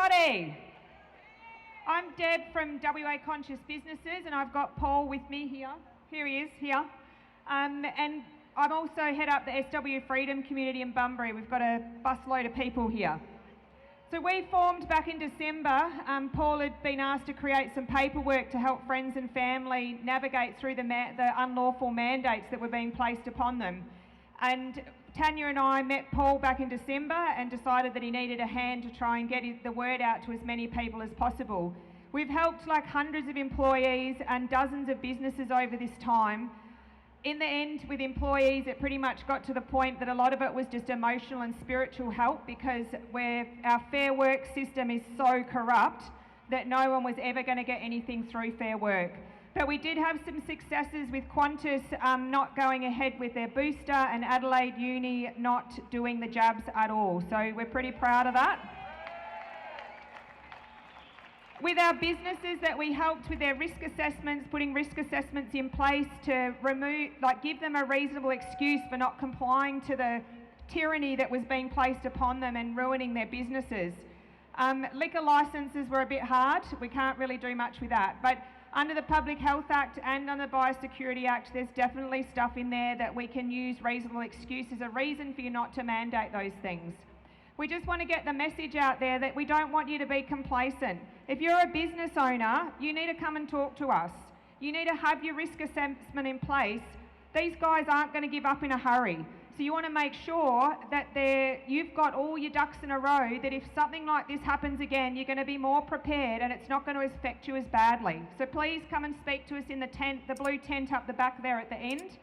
everybody. I'm Deb from WA Conscious Businesses, and I've got Paul with me here. Here he is, here. And I'm also head up the SW Freedom community in Bunbury. We've got a busload of people here. So we formed back in December. Paul had been asked to create some paperwork to help friends and family navigate through the unlawful mandates that were being placed upon them. And Tanya and I met Paul back in December and decided that he needed a hand to try and get the word out to as many people as possible. We've helped like hundreds of employees and dozens of businesses over this time. In the end, with employees, it pretty much got to the point that a lot of it was just emotional and spiritual help, because our Fair Work system is so corrupt that no one was ever going to get anything through Fair Work. But we did have some successes with Qantas not going ahead with their booster and Adelaide Uni not doing the jabs at all. So we're pretty proud of that. With our businesses that we helped with their risk assessments, putting risk assessments in place to give them a reasonable excuse for not complying to the tyranny that was being placed upon them and ruining their businesses. Liquor licences were a bit hard. We can't really do much with that. But under the Public Health Act and under the Biosecurity Act, there's definitely stuff in there that we can use reasonable excuse as a reason for you not to mandate those things. We just want to get the message out there that we don't want you to be complacent. If you're a business owner, you need to come and talk to us. You need to have your risk assessment in place. These guys aren't going to give up in a hurry. So you want to make sure that you've got all your ducks in a row, that if something like this happens again, you're going to be more prepared and it's not going to affect you as badly. So please come and speak to us in the tent, the blue tent up the back there at the end.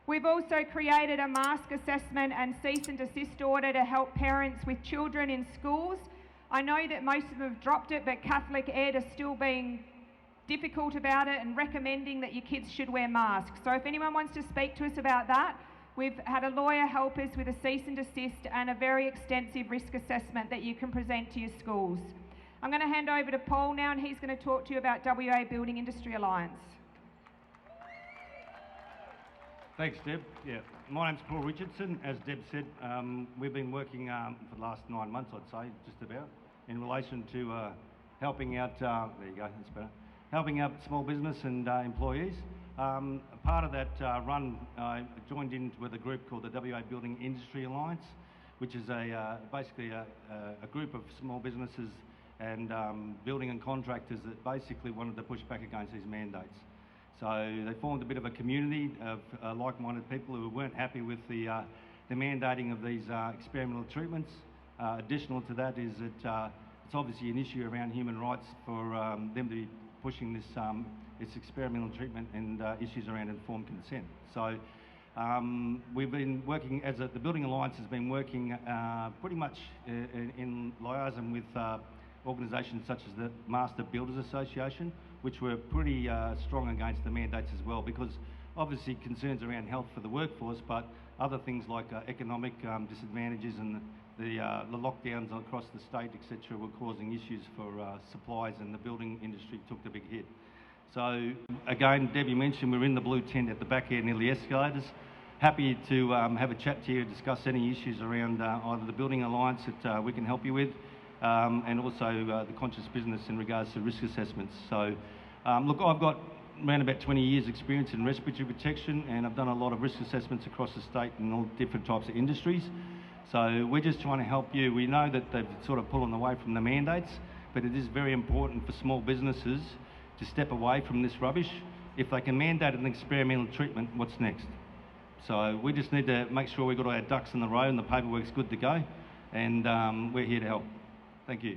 We've also created a mask assessment and cease and desist order to help parents with children in schools. I know that most of them have dropped it, but Catholic Ed are still being difficult about it and recommending that your kids should wear masks. So if anyone wants to speak to us about that, we've had a lawyer help us with a cease and desist and a very extensive risk assessment that you can present to your schools. I'm going to hand over to Paul now, and he's going to talk to you about WA Building Industry Alliance. Thanks, Deb. Yeah, my name's Paul Richardson. As Deb said, we've been working for the last 9 months, I'd say, just about, in relation to helping out, there you go, that's better, helping out small business and employees. Part of that run, I joined in with a group called the WA Building Industry Alliance, which is basically a group of small businesses and building and contractors that basically wanted to push back against these mandates. So they formed a bit of a community of like-minded people who weren't happy with the mandating of these experimental treatments. Additional to that is that it's obviously an issue around human rights for them to be pushing this experimental treatment and issues around informed consent. So we've been working, the Building Alliance has been working pretty much in liaison with organisations such as the Master Builders Association, which were pretty strong against the mandates as well, because obviously concerns around health for the workforce, but other things like economic disadvantages and the lockdowns across the state, etc., were causing issues for supplies, and the building industry took the big hit. So again, Debbie mentioned we're in the blue tent at the back here near the escalators. Happy to have a chat to you, discuss any issues around either the Building Alliance that we can help you with, and also the conscious business in regards to risk assessments. So look, I've got around about 20 years experience in respiratory protection, and I've done a lot of risk assessments across the state in all different types of industries. So we're just trying to help you. We know that they've sort of pullen away from the mandates, but it is very important for small businesses to step away from this rubbish. If they can mandate an experimental treatment, what's next? So we just need to make sure we've got all our ducks in the row and the paperwork's good to go, and we're here to help. Thank you.